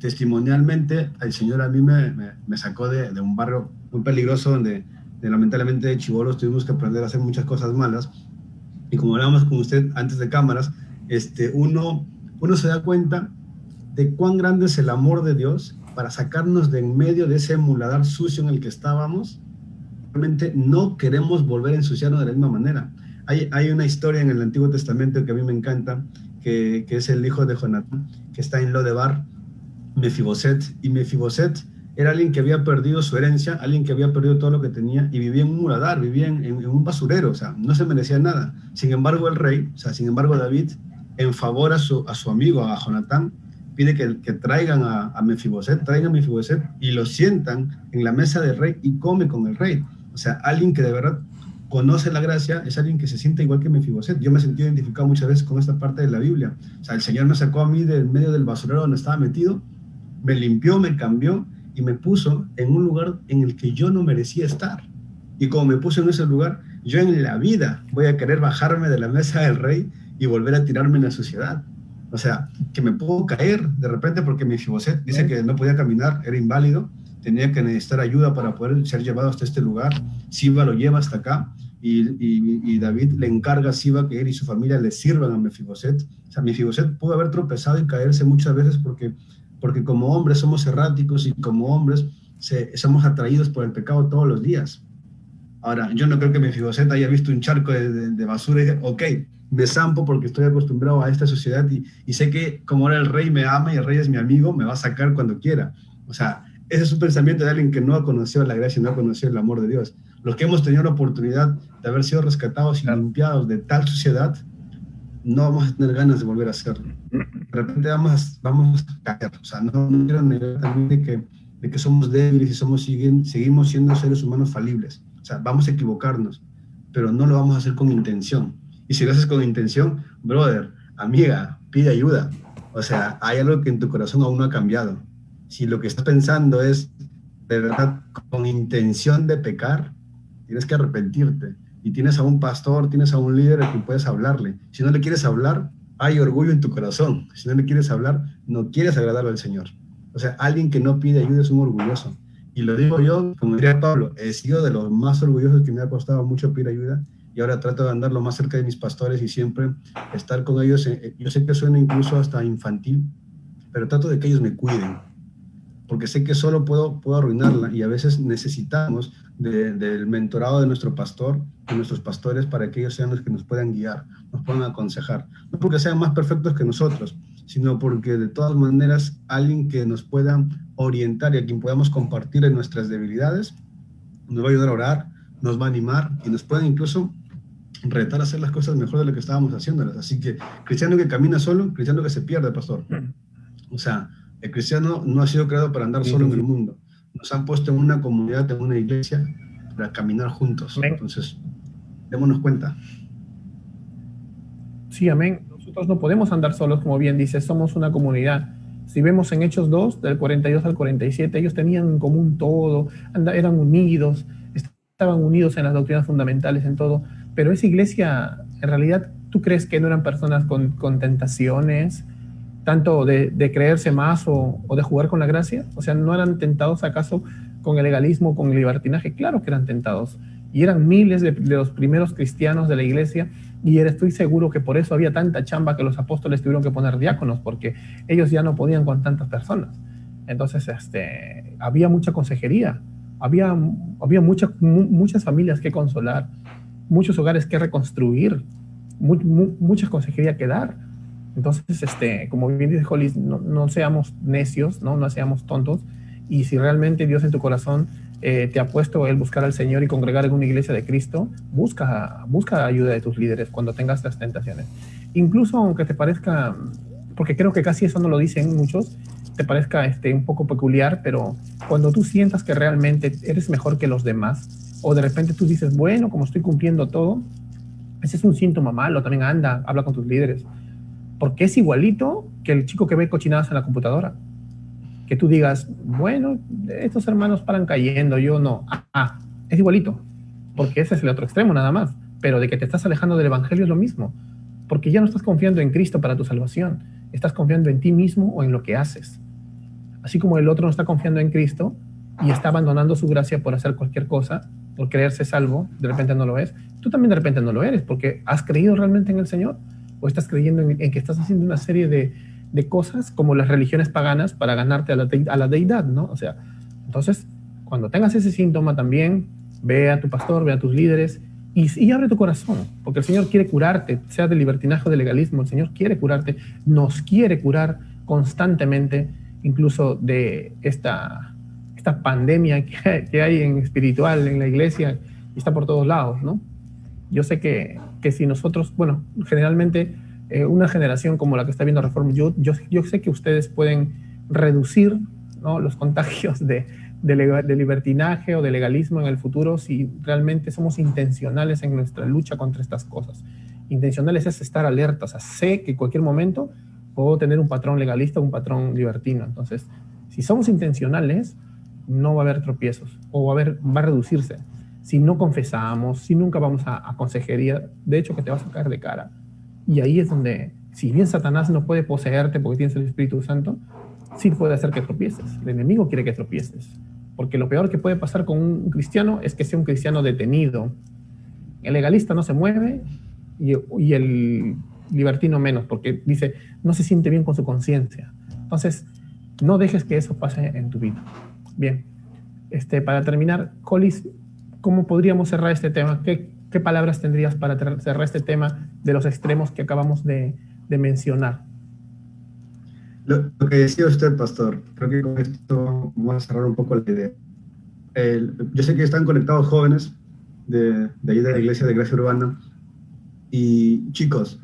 [SPEAKER 2] testimonialmente, el Señor a mí me sacó de un barrio muy peligroso donde lamentablemente de chibolos tuvimos que aprender a hacer muchas cosas malas. Y como hablábamos con usted antes de cámaras, uno se da cuenta de cuán grande es el amor de Dios para sacarnos de en medio de ese muladar sucio en el que estábamos. Realmente no queremos volver a ensuciarnos de la misma manera. Hay una historia en el Antiguo Testamento que a mí me encanta, que es el hijo de Jonatán, que está en Lodebar, Mefiboset, y Mefiboset era alguien que había perdido su herencia, alguien que había perdido todo lo que tenía y vivía en un muladar, vivía en un basurero, o sea, no se merecía nada. Sin embargo, el rey, o sea, sin embargo, David, en favor a su amigo, a Jonatán, pide que traigan a Mefiboset, traigan a Mefiboset y lo sientan en la mesa del rey y come con el rey. O sea, alguien que de verdad conoce la gracia es alguien que se siente igual que Mefiboset. Yo me he sentido identificado muchas veces con esta parte de la Biblia. O sea, el Señor me sacó a mí del medio del basurero donde estaba metido, me limpió, me cambió y me puso en un lugar en el que yo no merecía estar. Y como me puso en ese lugar, yo en la vida voy a querer bajarme de la mesa del rey y volver a tirarme en la suciedad. O sea, que me puedo caer de repente porque Mefiboset dice que no podía caminar, era inválido, tenía que necesitar ayuda para poder ser llevado hasta este lugar. Siba lo lleva hasta acá y David le encarga a Siba que él y su familia le sirvan a Mefiboset. O sea, Mefiboset pudo haber tropezado y caerse muchas veces porque como hombres somos erráticos y como hombres somos atraídos por el pecado todos los días. Ahora, yo no creo que Mefiboset haya visto un charco de basura y diga: ok, me zampo porque estoy acostumbrado a esta sociedad y sé que como ahora el rey me ama y el rey es mi amigo, me va a sacar cuando quiera. O sea, ese es un pensamiento de alguien que no ha conocido la gracia, no ha conocido el amor de Dios. Los que hemos tenido la oportunidad de haber sido rescatados y limpiados de tal suciedad, no vamos a tener ganas de volver a hacerlo. De repente vamos a caer. O sea, no quiero negar también de que somos débiles y seguimos siendo seres humanos falibles. O sea, vamos a equivocarnos, pero no lo vamos a hacer con intención. Y si lo haces con intención, brother, amiga, pide ayuda. O sea, hay algo que en tu corazón aún no ha cambiado. Si lo que estás pensando es de verdad con intención de pecar, tienes que arrepentirte. y tienes a un pastor, tienes a un líder a quien puedes hablarle. Si no le quieres hablar, hay orgullo en tu corazón. Si no le quieres hablar, no quieres agradarle al Señor. O sea, alguien que no pide ayuda es un orgulloso. Y lo digo yo, como diría Pablo, he sido de los más orgullosos, que me ha costado mucho pedir ayuda, y ahora trato de andar lo más cerca de mis pastores y siempre estar con ellos. Yo sé que suena incluso hasta infantil, pero trato de que ellos me cuiden, porque sé que solo puedo arruinarla, y a veces necesitamos del mentorado de nuestro pastor, de nuestros pastores, para que ellos sean los que nos puedan guiar, nos puedan aconsejar. No porque sean más perfectos que nosotros, sino porque de todas maneras alguien que nos pueda orientar y a quien podamos compartir en nuestras debilidades, nos va a ayudar a orar, nos va a animar y nos puede incluso retar a hacer las cosas mejor de lo que estábamos haciéndolas. Así que cristiano que camina solo, cristiano que se pierde, pastor. O sea, el cristiano no ha sido creado para andar solo en el mundo. Nos han puesto en una comunidad, en una iglesia, para caminar juntos.
[SPEAKER 1] Amén.
[SPEAKER 2] Entonces, démonos cuenta.
[SPEAKER 1] Sí, amén. Nosotros no podemos andar solos, como bien dices, somos una comunidad. Si vemos en Hechos 2, del 42 al 47, ellos tenían en común todo, eran unidos, estaban unidos en las doctrinas fundamentales, en todo. Pero esa iglesia, en realidad, ¿tú crees que no eran personas con tentaciones, tanto de creerse más o de jugar con la gracia? O sea, ¿no eran tentados acaso con el legalismo, con el libertinaje? Claro que eran tentados. Y eran miles de los primeros cristianos de la iglesia, y estoy seguro que por eso había tanta chamba que los apóstoles tuvieron que poner diáconos, porque ellos ya no podían con tantas personas. Entonces, había mucha consejería, había muchas familias que consolar, muchos hogares que reconstruir, mucha consejería que dar. Entonces, como bien dice Hollis, no seamos necios, no seamos tontos, y si realmente Dios en tu corazón te ha puesto el buscar al Señor y congregar en una iglesia de Cristo, busca ayuda de tus líderes cuando tengas las tentaciones. Incluso aunque te parezca, porque creo que casi eso no lo dicen muchos, te parezca un poco peculiar, pero cuando tú sientas que realmente eres mejor que los demás, o de repente tú dices, bueno, como estoy cumpliendo todo, ese es un síntoma malo. También habla con tus líderes, porque es igualito que el chico que ve cochinadas en la computadora. Que tú digas, bueno, estos hermanos paran cayendo, yo no. Es igualito, porque ese es el otro extremo nada más. Pero de que te estás alejando del evangelio es lo mismo, porque ya no estás confiando en Cristo para tu salvación, estás confiando en ti mismo o en lo que haces. Así como el otro no está confiando en Cristo y está abandonando su gracia por hacer cualquier cosa, por creerse salvo, de repente no lo es. Tú también de repente no lo eres, porque has creído realmente en el Señor, o estás creyendo en que estás haciendo una serie de cosas como las religiones paganas para ganarte a la deidad, ¿no? O sea, entonces, cuando tengas ese síntoma también, ve a tu pastor, ve a tus líderes y abre tu corazón, porque el Señor quiere curarte, sea de libertinaje o de legalismo. El Señor quiere curarte, nos quiere curar constantemente, incluso de esta pandemia que hay en espiritual en la iglesia, y está por todos lados, ¿no? Yo sé que si nosotros, bueno, generalmente una generación como la que está viendo Reforma, yo sé que ustedes pueden reducir, ¿no?, los contagios de libertinaje o de legalismo en el futuro si realmente somos intencionales en nuestra lucha contra estas cosas. Intencionales es estar alertas. O sea, sé que en cualquier momento puedo tener un patrón legalista o un patrón libertino. Entonces, si somos intencionales, no va a haber tropiezos, o va a reducirse. Si no confesamos, si nunca vamos a consejería, de hecho que te vas a caer de cara. Y ahí es donde, si bien Satanás no puede poseerte porque tienes el Espíritu Santo, sí puede hacer que tropieces. El enemigo quiere que tropieces, porque lo peor que puede pasar con un cristiano es que sea un cristiano detenido. El legalista no se mueve y el libertino menos, porque dice, no se siente bien con su conciencia. Entonces, no dejes que eso pase en tu vida. Bien, para terminar, Hollis, ¿cómo podríamos cerrar este tema? ¿Qué palabras tendrías para cerrar este tema de los extremos que acabamos de mencionar?
[SPEAKER 2] Lo que decía usted, pastor, creo que con esto vamos a cerrar un poco la idea. Yo sé que están conectados jóvenes de ahí de la Iglesia de Gracia Urbana, y chicos,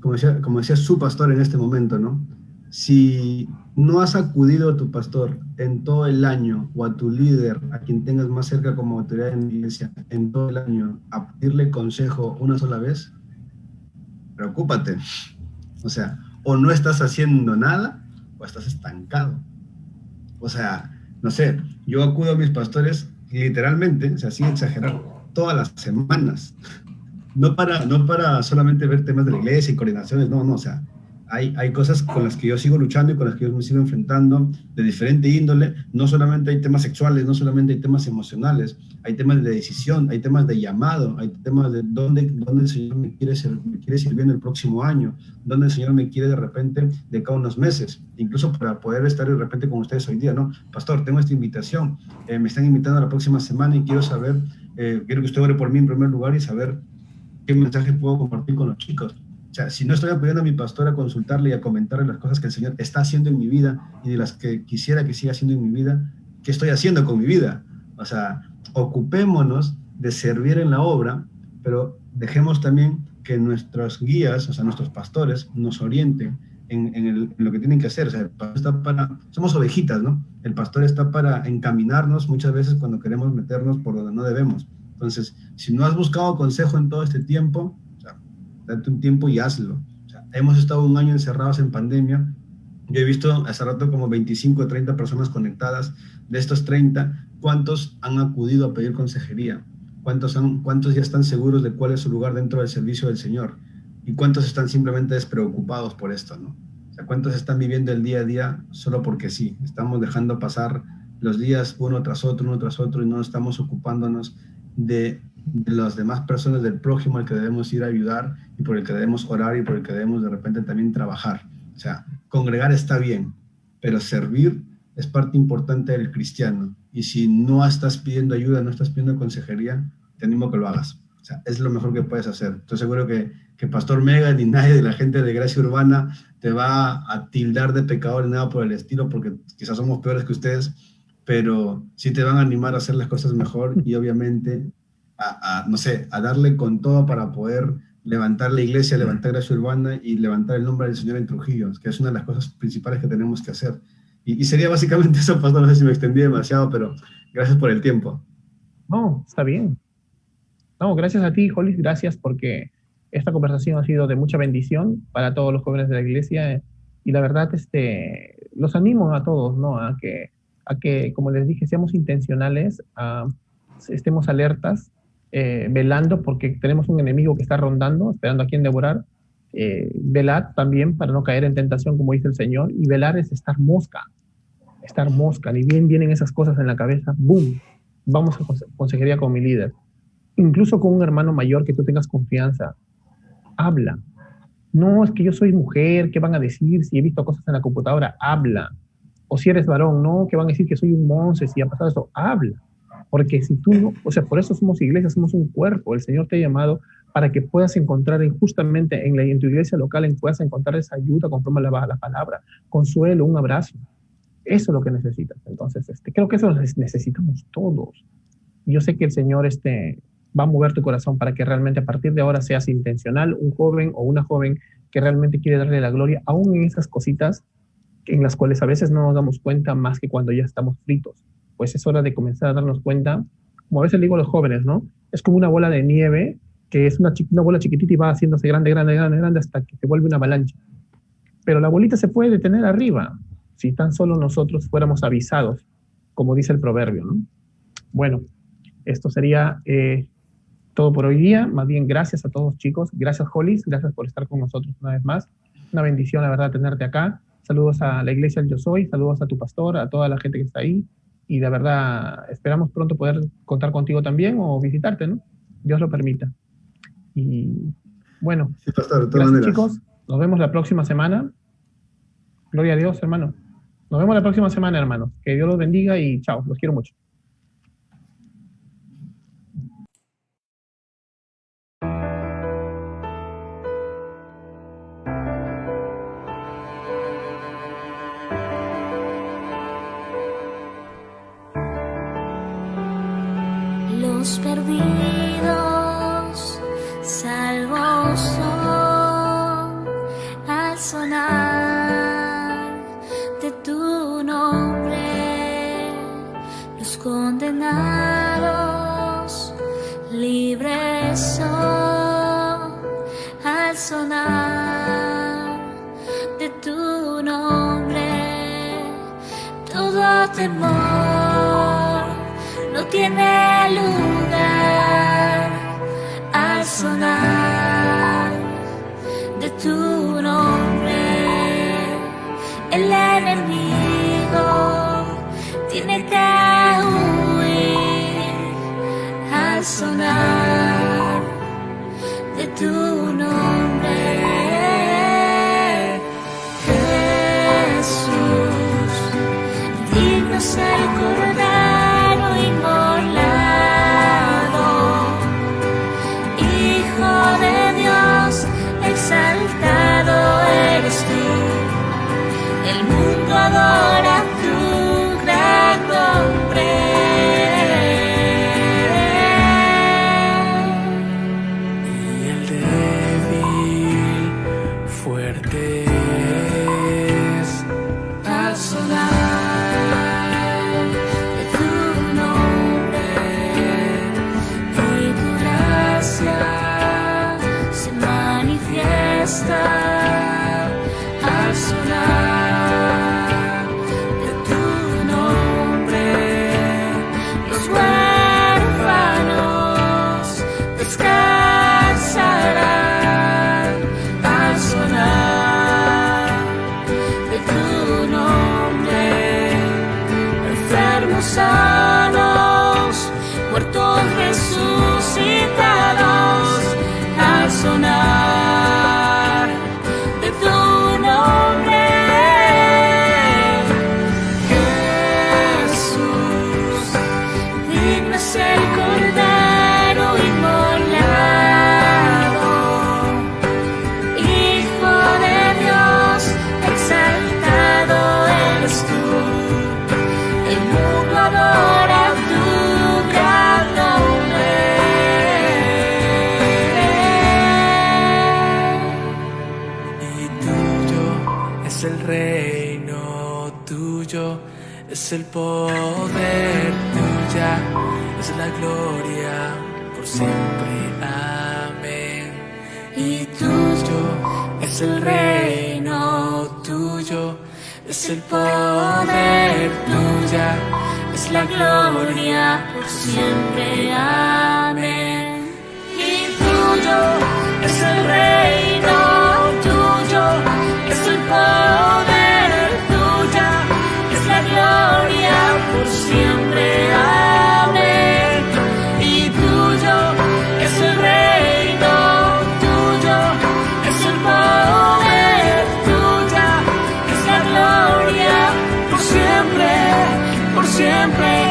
[SPEAKER 2] como decía su pastor en este momento, ¿no? Si no has acudido a tu pastor en todo el año, o a tu líder, a quien tengas más cerca como autoridad en la iglesia, en todo el año, a pedirle consejo una sola vez, preocúpate. O sea, o no estás haciendo nada, o estás estancado. O sea, no sé, yo acudo a mis pastores literalmente, o sea, sin exagerar, todas las semanas. No para solamente ver temas de la iglesia y coordinaciones, no, no, o sea, hay cosas con las que yo sigo luchando y con las que yo me sigo enfrentando de diferente índole. No solamente hay temas sexuales, no solamente hay temas emocionales, hay temas de decisión, hay temas de llamado, hay temas de dónde el Señor me quiere servir en el próximo año, dónde el Señor me quiere de repente de cada unos meses, incluso para poder estar de repente con ustedes hoy día, ¿no? Pastor, tengo esta invitación, me están invitando a la próxima semana y quiero saber, quiero que usted ore por mí en primer lugar y saber qué mensaje puedo compartir con los chicos. O sea, si no estoy apoyando a mi pastor a consultarle y a comentarle las cosas que el Señor está haciendo en mi vida y de las que quisiera que siga haciendo en mi vida, ¿qué estoy haciendo con mi vida? O sea, ocupémonos de servir en la obra, pero dejemos también que nuestros guías, o sea, nuestros pastores, nos orienten en lo que tienen que hacer. O sea, el pastor está somos ovejitas, ¿no? El pastor está para encaminarnos muchas veces cuando queremos meternos por donde no debemos. Entonces, si no has buscado consejo en todo este tiempo, o sea, date un tiempo y hazlo. O sea, hemos estado un año encerrados en pandemia. Yo he visto hace rato como 25 o 30 personas conectadas. De estos 30, ¿cuántos han acudido a pedir consejería? ¿Cuántos ya están seguros de cuál es su lugar dentro del servicio del Señor? ¿Y cuántos están simplemente despreocupados por esto, ¿no? O sea, ¿cuántos están viviendo el día a día solo porque sí? Estamos dejando pasar los días uno tras otro, y no estamos ocupándonos de las demás personas del prójimo al que debemos ir a ayudar y por el que debemos orar y por el que debemos de repente también trabajar. O sea, congregar está bien, pero servir es parte importante del cristiano. Y si no estás pidiendo ayuda, no estás pidiendo consejería, te animo a que lo hagas. O sea, es lo mejor que puedes hacer. Estoy seguro que Pastor Mega ni nadie de la gente de Gracia Urbana te va a tildar de pecador ni nada por el estilo, porque quizás somos peores que ustedes, pero sí te van a animar a hacer las cosas mejor y obviamente no sé, a darle con todo para poder levantar la iglesia, levantar Gracia Urbana y levantar el nombre del Señor en Trujillo, que es una de las cosas principales que tenemos que hacer. Y sería básicamente eso, Pastor. No sé si me extendí demasiado, pero gracias por el tiempo.
[SPEAKER 1] No, está bien. No, gracias a ti, Hollis, gracias porque esta conversación ha sido de mucha bendición para todos los jóvenes de la iglesia y la verdad, los animo a todos, ¿no? A que, como les dije, seamos intencionales, estemos alertas, velando porque tenemos un enemigo que está rondando, esperando a quien devorar. Velad también para no caer en tentación, como dice el Señor, y velar es estar mosca, ni bien vienen esas cosas en la cabeza, ¡boom! Vamos a consejería con mi líder. Incluso con un hermano mayor que tú tengas confianza, habla. No, es que yo soy mujer, ¿qué van a decir? Si he visto cosas en la computadora, habla. O si eres varón, no, ¿qué van a decir? Que soy un monce, si ha pasado eso, habla. Porque si tú no, o sea, por eso somos iglesia, somos un cuerpo. El Señor te ha llamado para que puedas encontrar justamente en tu iglesia local, puedas encontrar esa ayuda conforme a la palabra, consuelo, un abrazo. Eso es lo que necesitas. Entonces, creo que eso necesitamos todos. Y yo sé que el Señor va a mover tu corazón para que realmente a partir de ahora seas intencional, un joven o una joven que realmente quiere darle la gloria, aún en esas cositas en las cuales a veces no nos damos cuenta más que cuando ya estamos fritos. Pues es hora de comenzar a darnos cuenta, como a veces le digo a los jóvenes, ¿no? Es como una bola de nieve, que es una bola chiquitita y va haciéndose grande, grande, grande, grande hasta que se vuelve una avalancha. Pero la bolita se puede detener arriba, si tan solo nosotros fuéramos avisados, como dice el proverbio, ¿no? Bueno, esto sería todo por hoy día. Más bien, gracias a todos, chicos. Gracias, Hollis. Gracias por estar con nosotros una vez más. Una bendición, la verdad, tenerte acá. Saludos a la iglesia del Yo Soy. Saludos a tu pastor, a toda la gente que está ahí. Y de verdad, esperamos pronto poder contar contigo también o visitarte, ¿no? Dios lo permita. Y bueno,
[SPEAKER 2] sí, pastor, de todas
[SPEAKER 1] gracias,
[SPEAKER 2] maneras.
[SPEAKER 1] chicos. Nos vemos la próxima semana. Gloria a Dios, hermano. Nos vemos la próxima semana, hermanos. Que Dios los bendiga y chao. Los quiero mucho.
[SPEAKER 3] Los perdidos salvos son al sonar de tu nombre, los condenados libres son al sonar de tu nombre. Todo temor no tiene lugar sonar de tu nombre. El enemigo tiene que huir al sonar de tu nombre. Jesús, digno es el Cordero inmolado, Hijo de Dios, exaltado eres tú. El mundo adora tu gran nombre.
[SPEAKER 4] Y el débil fuerte es
[SPEAKER 3] Al sonar de tu nombre y tu gracia se manifiesta. Al sonar de tu nombre los huérfanos descansarán. Al sonar de tu nombre, enfermos sanos, muertos resucitados. Al sonar de tu nombre, Jesús, digno es el Cordero inmolado, Hijo de Dios, exaltado eres tú. El mundo adora tu gran nombre.
[SPEAKER 4] y tuyo es el reino, tuyo es el poder, tuya es la gloria por siempre. Amén.
[SPEAKER 3] Y
[SPEAKER 4] Tuyo es el reino, tuyo es el poder, tuya es la gloria
[SPEAKER 3] por siempre. Amén. Y tuyo es el reino, tuyo es el poder, tuya es la gloria por siempre. Amén. Y tuyo es el reino, tuyo es el poder, tuya es la gloria por siempre, por siempre.